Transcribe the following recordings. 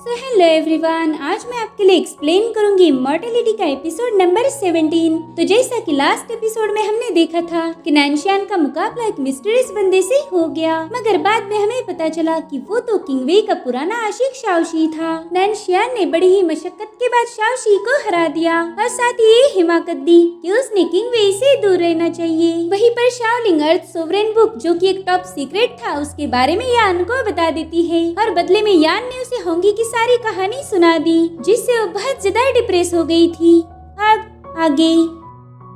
Hello everyone, आज मैं आपके लिए एक्सप्लेन करूंगी इमॉर्टैलिटी का एपिसोड नंबर 17। तो जैसा कि लास्ट एपिसोड में हमने देखा था कि नैनशियान का मुकाबला एक मिस्टीरियस बंदे से हो गया, मगर बाद में हमें पता चला कि वो तो किंग वेई का पुराना आशिक शाओशी था। नैनशियान ने बड़ी ही मशक्कत के बाद शाओशी को हरा दिया और साथ ही ये हिमाकत दी कि उसने किंग वेई से दूर रहना चाहिए। वहीं पर शाओलिंग अर्थ सोवरेन बुक, जो कि एक टॉप सीक्रेट था, उसके बारे में यान को बता देती है और बदले में यान ने उसे होंगी की सारी कहानी सुना दी, जिससे वो बहुत ज्यादा डिप्रेस हो गई थी। अब आगे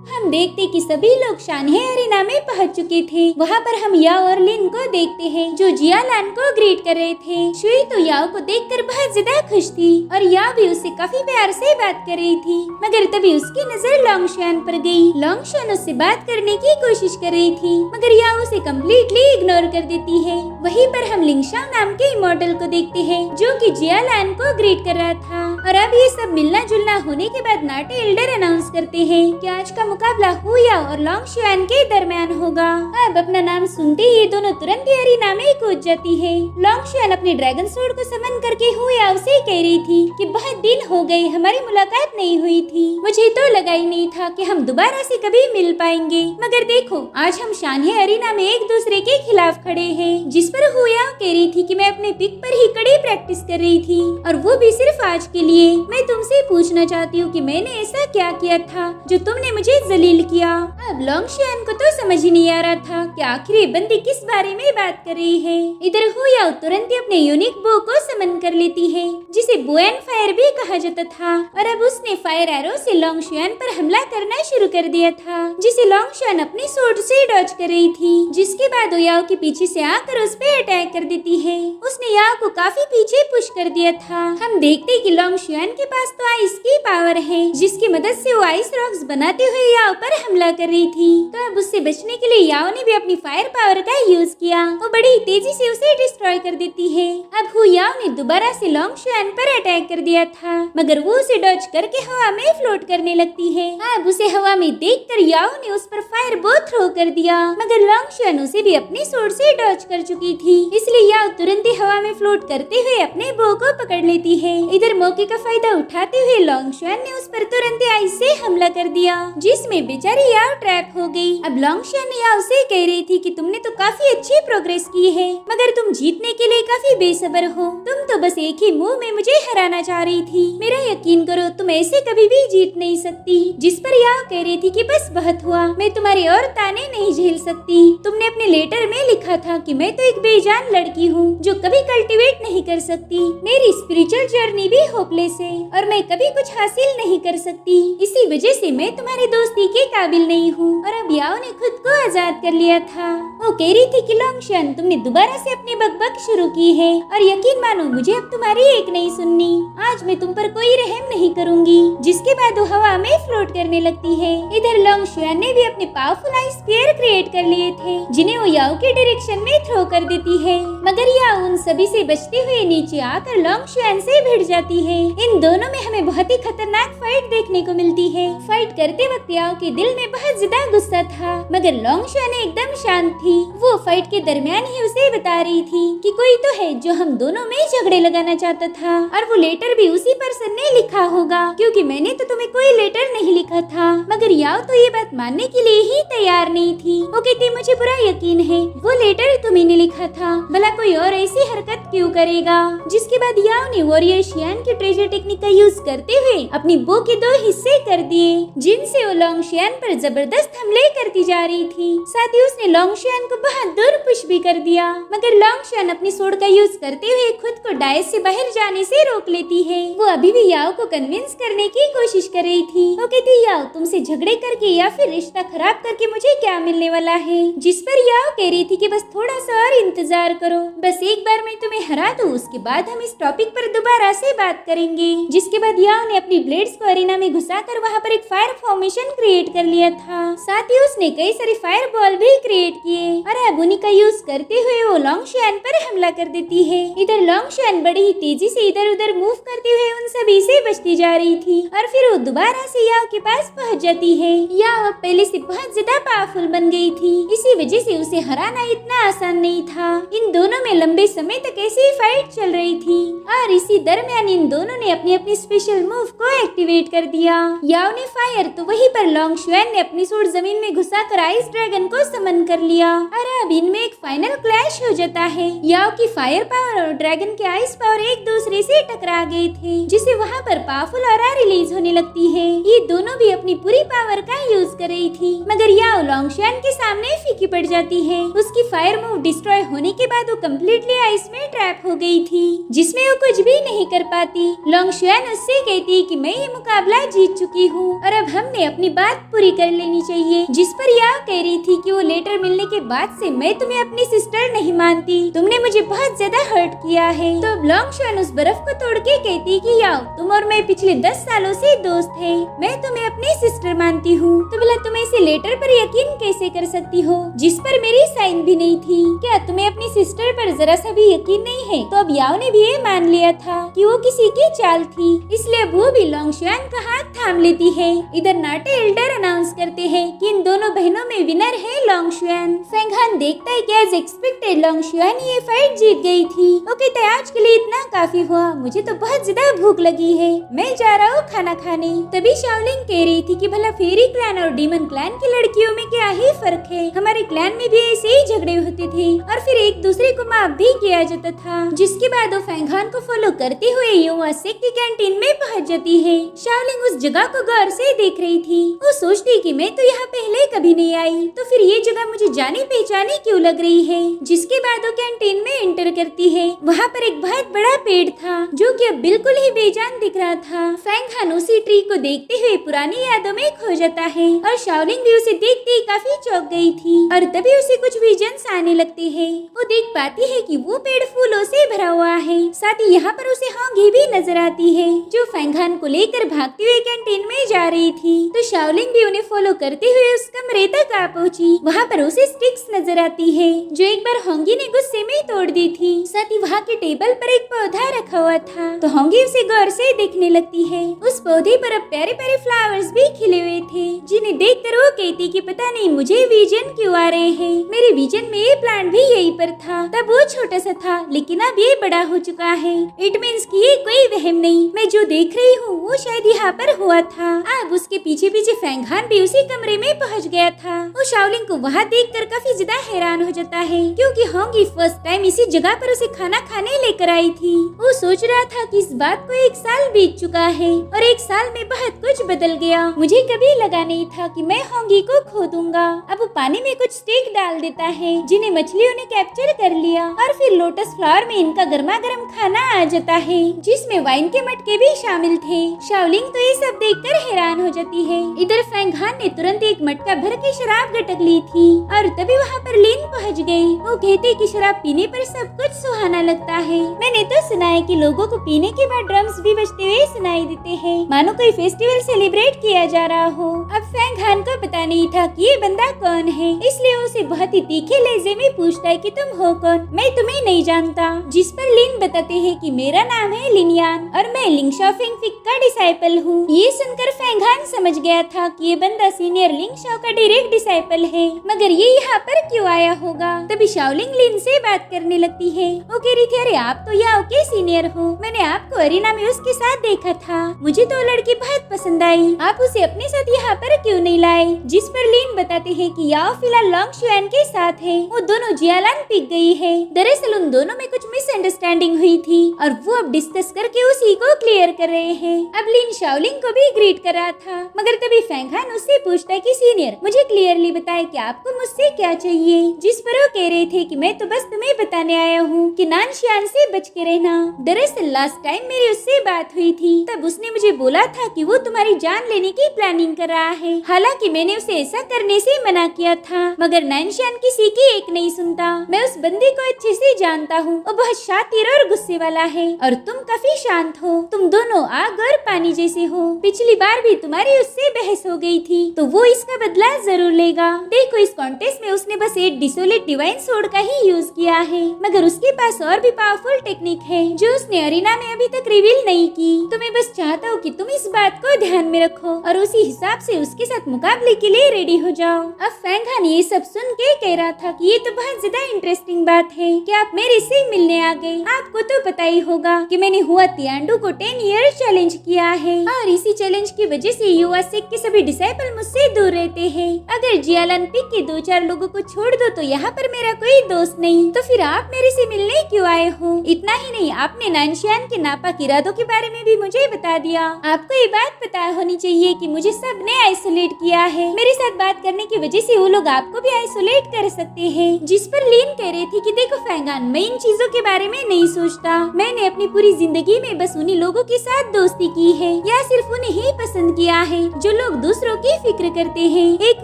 हम देखते कि सभी लोग शानहे अरीना में पहुंच चुके थे। वहां पर हम याओ और लिन को देखते हैं जो जियालान को ग्रीट कर रहे थे। शुई तो याओ को देखकर बहुत ज्यादा खुश थी और याओ भी उससे काफी प्यार से बात कर रही थी, मगर तभी उसकी नजर लोंगशान पर गई। लोंगशान उससे बात करने की कोशिश कर रही थी, मगर याओ उसे कम्प्लीटली इग्नोर कर देती है। वहीं पर हम लिंगशाओ नाम के इमॉर्टल को देखते हैं जो कि जियालान को ग्रीट कर रहा था। और अब ये सब मिलना जुलना होने के बाद नाटे एल्डर अनाउंस करते हैं कि आज का मुकाबला हुया और लोंगशान के दरमियान होगा। अब अपना नाम सुनते ही ये दोनों तुरंत ही अरीना में कूद जाती है। लोंगशान अपने ड्रैगन स्वॉर्ड को समन करके हुया उसे कह रही थी कि बहुत दिन हो गए, हमारी मुलाकात नहीं हुई थी। मुझे तो लगा ही नहीं था कि हम दोबारा से कभी मिल पाएंगे, मगर देखो आज हम शानहे अरीना में एक दूसरे के खिलाफ खड़े हैं। जिस पर हुया कह रही थी कि मैं अपने पिक पर ही कड़ी प्रैक्टिस कर रही थी और वो भी सिर्फ आज के लिए। मैं तुमसे पूछना चाहती हूँ कि मैंने ऐसा क्या किया था जो तुमने मुझे जलील किया। अब लोंगशान को तो समझ ही नहीं आ रहा था कि आखिर ये बंदी किस बारे में बात कर रही है। इधर हुया तुरंत ही अपने यूनिक बो को समन कर लेती है, जिसे बो एंड फायर भी कहा जाता था, और अब उसने फायर एरो से लोंगशान पर हमला करना शुरू कर दिया था, जिसे लोंगशान अपनी सोर्ड से डॉज कर रही थी। जिसके बाद वो याओ के पीछे से आकर उस पे अटैक कर देती है। उसने याओ को काफी पीछे पुश कर दिया था। हम देखते कि लोंगशान के पास तो आइस की पावर है, जिसकी मदद से वो आइस रॉक्स बनाते हुए याओ पर हमला कर रही थी। तो अब उससे बचने के लिए याओ ने भी अपनी फायर पावर का यूज किया। वो बड़ी तेजी से उसे डिस्ट्रॉय कर देती है। अब याओ ने दोबारा से लोंगशान पर अटैक कर दिया था, मगर वो उसे डॉज करके हवा में फ्लोट करने लगती है। अब उसे हवा में देखकर याओ ने उस पर फायर बो थ्रो कर दिया, मगर लोंगशान उसे भी अपनी सोर्ड से डॉज कर चुकी थी, इसलिए याओ तुरंत ही हवा में फ्लोट करते हुए अपने बो को पकड़ लेती है। इधर मौके का फायदा उठाते हुए लोंगशान ने उस पर तुरंत ही आइस से हमला कर दिया, जिसमें बेचारी याओ ट्रैप हो गई। अब लोंगशान याओ से कह रही थी कि तुमने तो काफी अच्छी प्रोग्रेस की है, मगर तुम जीतने के लिए काफी बेसब्र हो। तुम तो बस एक ही मूव में मुझे हराना चाह रही थी। मेरा यकीन करो, तुम ऐसे कभी भी जीत नहीं सकती। जिस पर याओ कह रही थी कि बस बहुत हुआ, मैं तुम्हारे और ताने नहीं झेल सकती। तुमने अपने लेटर में लिखा था कि मैं तो एक बेजान लड़की हूँ जो कभी कल्टीवेट नहीं कर सकती। मेरी स्पिरिचुअल जर्नी भी होपलेस है और मैं कभी कुछ हासिल नहीं कर सकती। इसी वजह से मैं तुम्हारी दोस्ती के काबिल नहीं हूँ। और अब याओ ने खुद को आजाद कर लिया था। वो कह रही थी कि लोंगशान, तुमने दोबारा से अपनी बकबक शुरू की है और यकीन मानो मुझे अब तुम्हारी एक नहीं सुननी। आज मैं तुम पर कोई रहम नहीं करूंगी। जिसके बाद वो हवा में फ्लोट करने लगती है। इधर लोंगशान ने भी अपने पावरफुल आइस स्फीयर क्रिएट कर लिए थे, जिन्हें वो याओ के डायरेक्शन में थ्रो कर देती है, मगर याओ उन सभी से बचते हुए नीचे आकर लोंगशान से भिड़ जाती है। इन दोनों में हमें बहुत ही खतरनाक फाइट देखने को मिलती है। फाइट करते वक्त याओ के दिल में बहुत ज्यादा गुस्सा था, मगर लोंगशान एकदम शांत थी। वो फाइट के दरमियान ही उसे बता रही थी कि कोई तो है जो हम दोनों में झगड़े लगाना चाहता था, और वो लेटर भी उसी पर्सन ने लिखा होगा, क्योंकि मैंने तो तुम्हें कोई लेटर नहीं लिखा था। मगर याओ तो ये बात मानने के लिए ही तैयार नहीं थी। वो कहती मुझे पूरा यकीन है वो लेटर तुम्ही ने लिखा था, भला कोई और ऐसी हरकत क्यों करेगा। जिसके बाद याओ ने वॉरियर शियान की ट्रेजर टेक्निक का यूज करते हुए अपनी बो के 2 हिस्से कर दिए, जिनसे वो लोंगशान पर जबरदस्त हमले करती जा रही थी। साथ ही उसने लोंगशान को बहुत दूर पुश भी कर दिया, मगर लोंगशान अपनी सोर्ड का यूज करते हुए खुद को डायस से बाहर जाने से रोक लेती है। वो अभी भी याओ को कन्विंस करने की कोशिश कर रही थी। वो कहती याओ तुमसे झगड़े करके या फिर रिश्ता खराब करके मुझे क्या मिलने वाला है। जिस पर याओ कह रही थी कि बस थोड़ा सा और इंतजार करो, बस एक बार मैं तुम्हें हरा दूं, उसके बाद हम इस टॉपिक पर दोबारा से बात करेंगे। जिसके बाद याओ ने अपनी ब्लेड्स को अरीना में घुसाकर वहाँ पर एक फायर फॉर्मेशन क्रिएट कर लिया था। साथ ही उसने कई सारे फायर बॉल भी क्रिएट किए और अब उन्हीं का यूज करते हुए वो लोंगशान पर हमला कर देती है। इधर लोंगशान बड़ी ही तेजी से इधर उधर मूव करते हुए उन सभी से बचती जा रही थी और फिर वो दोबारा से याओ के पास पहुंच जाती है। याओ पहले से बहुत ज्यादा पावरफुल बन गई थी, इसी वजह से उसे हराना इतना आसान नहीं था। इन दोनों में लंबे समय तक ऐसी फाइट चल रही थी और इसी दरमियान इन दोनों ने अपनी अपनी स्पेशल मूव को एक्टिवेट कर दिया। याओ ने फायर तो वहीं पर लोंग शुआन ने अपनी सूट जमीन में घुसाकर आइस ड्रैगन को समन कर लिया और अब इनमें एक फाइनल क्लैश हो जाता है। याओ की फायर पावर और ड्रैगन के आइस पावर एक दूसरे से टकरा गए थे, जिससे वहाँ पर पावरफुल ऑरा रिलीज होने लगती है। ये दोनों भी अपनी पूरी पावर का यूज कर रही थी, मगर याओ लोंग शुआन के सामने फीकी पड़ जाती है। उसकी फायर मूव डिस्ट्रॉय होने के बाद वो कम्प्लीटली आइस में ट्रैप हो गई थी, जिसमें वो कुछ भी नहीं कर पाती। लोंग शुआन उससे कहती कि मैं ये मुकाबला जीत चुकी हूँ और अब हमने अपनी बात पूरी कर लेनी चाहिए, जिस पर याओ कह रही थी कि वो लेटर मिलने के बाद से मैं तुम्हें अपनी सिस्टर नहीं मानती, तुमने मुझे बहुत ज्यादा हर्ट किया है। तो लोंग शुआन उस बर्फ को तोड़ के कहती कि याओ तुम और मैं पिछले 10 सालों से दोस्त है, मैं तुम्हें अपनी सिस्टर मानती हूँ, तो भला तुम ऐसे लेटर पर यकीन कैसे कर सकती हो जिस पर मेरी साइन भी नहीं थी? क्या तुम्हें अपनी सिस्टर पर जरा सा भी यकीन नहीं है? तो अब याओ ने भी ये मान लिया था कि वो किसी की चाल थी, इसलिए वो भी लोंग शुआन का हाथ थाम लेती है। इधर नाटे एल्डर अनाउंस करते हैं कि इन दोनों बहनों में विनर है लोंग शुआन। फेंग हान देखता है कि एज एक्सपेक्टेड लोंग शुआन ये फाइट जीत गई थी। वो कहता है आज के लिए इतना काफी हुआ, मुझे तो बहुत ज्यादा भूख लगी है, मैं जा रहा हूँ खाना खाने। तभी शाओलिंग कह रही थी कि भला फेरी क्लैन और डीमन क्लैन की लड़कियों में क्या ही फर्क है, हमारे क्लैन में भी ऐसे ही झगड़े होते थे और फिर एक दूसरे को माफ भी किया जाता था। जिसके बाद वो फेंग हान को फॉलो करते हुए युवा सेक की कैंटीन में पहुँच जाती है। शाओलिंग उस जगह को गौर से देख रही थी, वो सोचती कि मैं तो यहाँ पहले कभी नहीं आई, तो फिर ये जगह मुझे जानी पहचानी क्यों लग रही है। जिसके बाद वो कैंटीन में एंटर करती है। वहाँ पर एक बहुत बड़ा पेड़ था जो कि अब बिल्कुल ही बेजान दिख रहा था। फेंग हान उसी ट्री को देखते हुए पुरानी यादों में खो जाता है और शाओलिंग भी उसे देखते ही काफी चौंक गई थी और तभी उसे कुछ विजन्स आने लगते हैं। वो देख पाती है कि वो पेड़ फूलों से भरा हुआ है, साथ ही यहाँ पर उसे होंगी भी नजर आती है जो फेंग हान को लेकर भागते हुए कैंटीन में जा रही थी। तो शाओलिंग भी उन्हें फॉलो करते हुए उस कमरे तक आ पहुंची। वहाँ पर उसे स्टिक्स नजर आती है जो एक बार होंगी ने गुस्से में तोड़ दी थी। साथ ही वहाँ के टेबल पर एक पौधा रखा हुआ था, तो होंगी उसे गौर से देखने लगती है। उस पौधे पर अब प्यारे प्यारे फ्लावर्स भी खिले हुए थे, जिन्हें देखकर वो कहती कि पता नहीं मुझे विजन क्यों आ रहे हैं, मेरे विजन में ये प्लांट भी यहीं पर था, तब वो छोटा सा था लेकिन अब ये बड़ा हो चुका है। इट मीन्स कि ये कोई वहम नहीं, मैं जो देख रही हूँ वो शायद यहाँ पर हुआ था। अब उसके पीछे पीछे फेंग हान भी उसी कमरे में पहुँच गया था। वो शाओलिंग को वहाँ देखकर काफी ज्यादा हैरान हो जाता है, क्योंकि होंगी फर्स्ट टाइम इसी जगह पर उसे खाना खाने लेकर आई थी। वो सोच रहा था कि इस बात को 1 साल बीत चुका है और 1 साल में बहुत कुछ बदल गया। मुझे कभी लगा नहीं था कि मैं होंगी को खो दूंगा। अब वो पानी में कुछ स्टिक डाल देता है जिन्हें मछलियों ने कैप्चर कर लिया और फिर लोटस फ्लावर में इनका गर्मा गर्म खाना आ जाता है, जिसमें वाइन के मटके भी शामिल थे। शाओलिंग तो ये सब देखकर हैरान हो जाती है। इधर फेंग हान ने तुरंत एक मटका भर के शराब गटक ली थी और तभी वहाँ पर लिन पहुँच गई। वो कहते कि शराब पीने पर सब कुछ सुहाना लगता है। मैंने तो सुना है कि लोगों को पीने के बाद ड्रम्स भी बजते हुए सुनाई देते हैं, मानो कोई फेस्टिवल सेलिब्रेट किया जा रहा हो। अब फेंग हान को पता नहीं था कि ये बंदा कौन है, इसलिए उसे बहुत ही तीखे लहजे में पूछता है कि तुम हो कौन, मैं तुम्हें नहीं जानता। जिस पर लिन बताते हैं कि मेरा नाम है लिनयान और मैं लिंग शाओ फेंगफिक का डिसाइपल हूँ। ये सुनकर फेंग हान समझ गया था कि ये बंदा सीनियर लिंग शाओ का डायरेक्ट डिसाइपल है, मगर ये यहाँ पर क्यों आया होगा। तभी शाओलिंग लिन से बात करने लगती है। वो कह रही थी अरे आप तो याओ के सीनियर हो, मैंने आपको अरीना में उसके साथ देखा था, मुझे तो लड़की बहुत पसंद आई, आप उसे अपने साथ यहाँ पर क्यों नहीं लाए। जिस पर लिन बताते हैं कि याओ फिलहाल लोंग शुआन के साथ है, वो दोनों जियालान पिक गई है। दरअसल उन दोनों में कुछ मिसअंडरस्टैंडिंग हुई थी और वो अब डिस्कस करके उसी को क्लियर कर रहे हैं। अब लिन शाओलिंग को भी ग्रीट कर रहा था, मगर तभी फेंग हान उससे पूछता है कि सीनियर मुझे क्लियरली बताए कि आपको मुझसे क्या चाहिए। जिस पर वो कह रहे थे कि मैं तो बस तुम्हें बताने आया हूँ कि नानशियान से बच के रहना। दरअसल लास्ट टाइम मेरी उससे बात हुई थी, तब उसने मुझे बोला था कि वो तुम्हारी जान लेने की प्लानिंग कर रहा है। हालांकि मैंने उसे ऐसा करने से मना किया था, मगर नानशियान किसी की एक नहीं सुनता। मैं उस बंदे को अच्छे से जानता हूँ, वो बहुत शातिर और गुस्से वाला है और तुम काफी शांत हो। तुम तुम दोनों आग और पानी जैसे हो। पिछली बार भी तुम्हारी उससे बहस हो गई थी, तो वो इसका बदला जरूर लेगा। देखो इस कॉन्टेस्ट में उसने बस एक डिसोलेट डिवाइन सोर्ड का ही यूज किया है, मगर उसके पास और भी पावरफुल टेक्निक है जो उसने अरीना में अभी तक रिवील नहीं की। तो मैं बस चाहता हूँ कि तुम इस बात को ध्यान में रखो और उसी हिसाब से उसके साथ मुकाबले के लिए रेडी हो जाओ। अब फैंग हान ये सब सुन के कह रहा था कि ये तो बहुत ज्यादा इंटरेस्टिंग बात है कि आप मेरे से मिलने आ गए। आपको तो पता ही होगा कि मैंने हुआ तियांडू को 10 ईयर चैलेंज किया है और इसी चैलेंज की वजह से युवा सेक के सभी डिसाइपल मुझसे दूर रहते हैं। अगर जियालन पिक के 2-4 लोगों को छोड़ दो तो यहाँ पर मेरा कोई दोस्त नहीं, तो फिर आप मेरे से मिलने क्यों आए हो? इतना ही नहीं, आपने नानशियान के नापाक इरादों के बारे में भी मुझे बता दिया। आपको ये बात पता होनी चाहिए कि मुझे सबने आइसोलेट किया है। मेरे साथ बात करने की वजह से वो लोग आपको भी आइसोलेट कर सकते हैं। जिस पर लीन कह रही थी कि देखो फैंग हान, मैं इन चीजों के बारे में नहीं सोचता। मैंने अपनी पूरी जिंदगी में बस उन्हीं लोगों के साथ दोस्ती की है या सिर्फ उन्हें ही पसंद किया है जो लोग दूसरों की फिक्र करते हैं। एक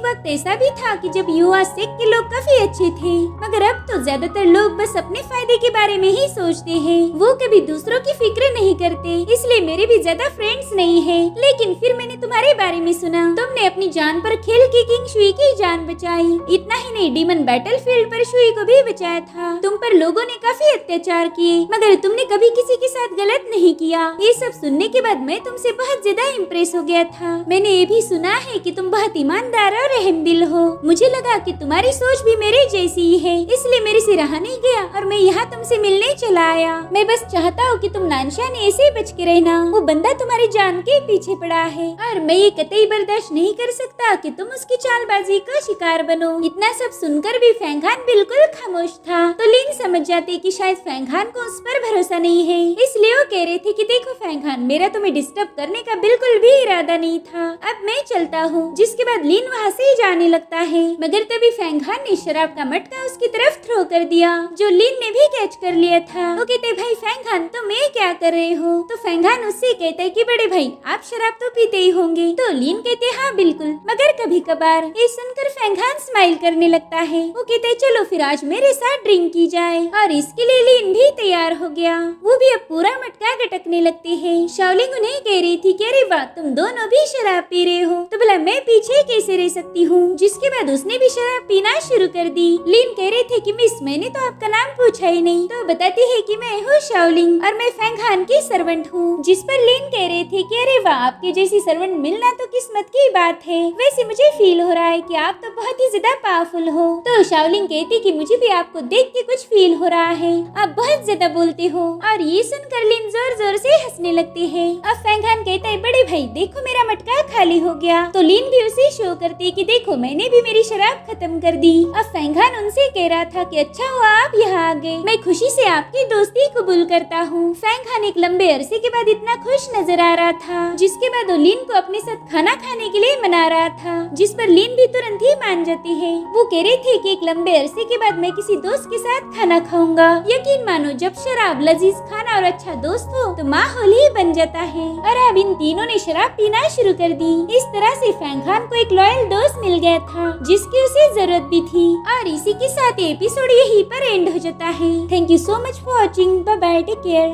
वक्त ऐसा भी था कि जब युवा सेक के लोग काफी अच्छे थे, मगर अब तो ज्यादातर लोग बस अपने फायदे के बारे में ही सोचते हैं। वो कभी दूसरों की फिक्र नहीं करते, इसलिए मेरे भी ज्यादा फ्रेंड्स नहीं है। लेकिन फिर मैंने तुम्हारे बारे में सुना, तुमने अपनी जान पर खेल के किंग शुई की जान बचाई। इतना ही नहीं, डीमन बैटलफील्ड पर शुई को भी बचाया था। तुम पर लोगों ने काफी अत्याचार किए, मगर तुमने कभी किसी के साथ गलत नहीं किया। ये सब सुनने के बाद मैं तुमसे बहुत ज्यादा इम्प्रेस हो गया था। मैंने ये भी सुना है कि तुम बहुत ईमानदार और रहमदिल हो। मुझे लगा कि तुम्हारी सोच भी मेरे जैसी ही है, इसलिए मेरे से रहा नहीं गया और मैं यहाँ तुमसे मिलने चला आया। मैं बस चाहता हूँ कि तुम नानशान ऐसे बच के रहना। वो बंदा तुम्हारी जान के पीछे पड़ा है और मैं ये कतई बर्दाश्त नहीं कर सकता कि तुम उसकी चालबाजी का शिकार बनो। इतना सब सुनकर भी फैंग हान बिल्कुल खामोश था, तो लीन समझ जाते कि शायद फैंग हान को उस पर भरोसा नहीं है। इसलिए वो कह रहे थे कि देखो फैंग हान, मेरा तुम्हें डिस्टर्ब करने का बिल्कुल भी इरादा नहीं था। अब मैं चलता हूँ। जिसके बाद लीन वहाँ से जाने लगता है, मगर तभी फैंग हान ने शराब का मटका उसकी तरफ थ्रो कर दिया, जो लीन ने भी कैच कर लिया था। वो कहते भाई फैंग हान, तुम ये क्या कर रहे हो? तो फैंग हान उससे कहता है कि बड़े भाई आप शराब तो पीते ही होंगे। तो लीन कहते हाँ बिल्कुल, मगर कभी कभार। ये सुनकर फैंग हान स्माइल करने लगता है। वो कहते चलो फिर आज मेरे साथ ड्रिंक की जाए, और इसके लिए लीन भी तैयार हो गया। वो भी अब पूरा मटका गटकने लगते हैं। शाओलिंग उन्हें कह रही थी कि अरे वाह, तुम दोनों भी शराब पी रहे हो, तो भला मैं पीछे कैसे रह सकती हूँ? जिसके बाद उसने भी शराब पीना शुरू कर दी। लीन कह रहे थे कि मिस, मैंने तो आपका नाम पूछा ही नहीं। तो बताती है कि मैं हूँ शाओलिंग और मैं फैंग हान की सर्वेंट हूँ। जिस पर लीन कह रहे थे कि अरे वाह, आपके जैसी सर्वेंट मिलना तो किस्मत की बात है। वैसे मुझे फील हो रहा है कि आप तो बहुत ही ज्यादा पावरफुल हो। तो शाओलिंग कहती कि मुझे भी आपको देख के कुछ फील हो रहा है, आप बहुत ज्यादा बोलते हो। और ये सुनकर लीन जोर जोर से हंसने लगती है। अब फैंग हान कहता है बड़े भाई देखो मेरा मटका खाली हो गया। तो लीन भी उसे शो करती है कि देखो मैंने भी मेरी शराब खत्म कर दी। अब फैंग हान उनसे कह रहा था कि अच्छा हुआ आप यहाँ आ गए, मैं खुशी से आपकी दोस्ती कबूल करता हूँ। फैंग हान एक लंबे अरसे के बाद इतना खुश नजर आ रहा था, जिसके बाद वो लीन को अपने साथ खाना खाने के लिए मना रहा था, जिस पर लीन भी तुरंत ही मान जाती है। वो कह रही थी कि एक लंबे अरसे के बाद मैं किसी दोस्त के साथ खाना खाऊंगा। यकीन मानो जब शराब, लजीज खाना और अच्छा दोस्त हो तो माहौल ही बन जाता है। और अब इन तीनों ने शराब पीना शुरू कर दी। इस तरह से फैंग हान को एक लॉयल दोस्त मिल गया था जिसकी उसे जरूरत भी थी। और इसी के साथ एपिसोड यहीं पर एंड हो जाता है। Thank you so much for watching. Bye bye, take care.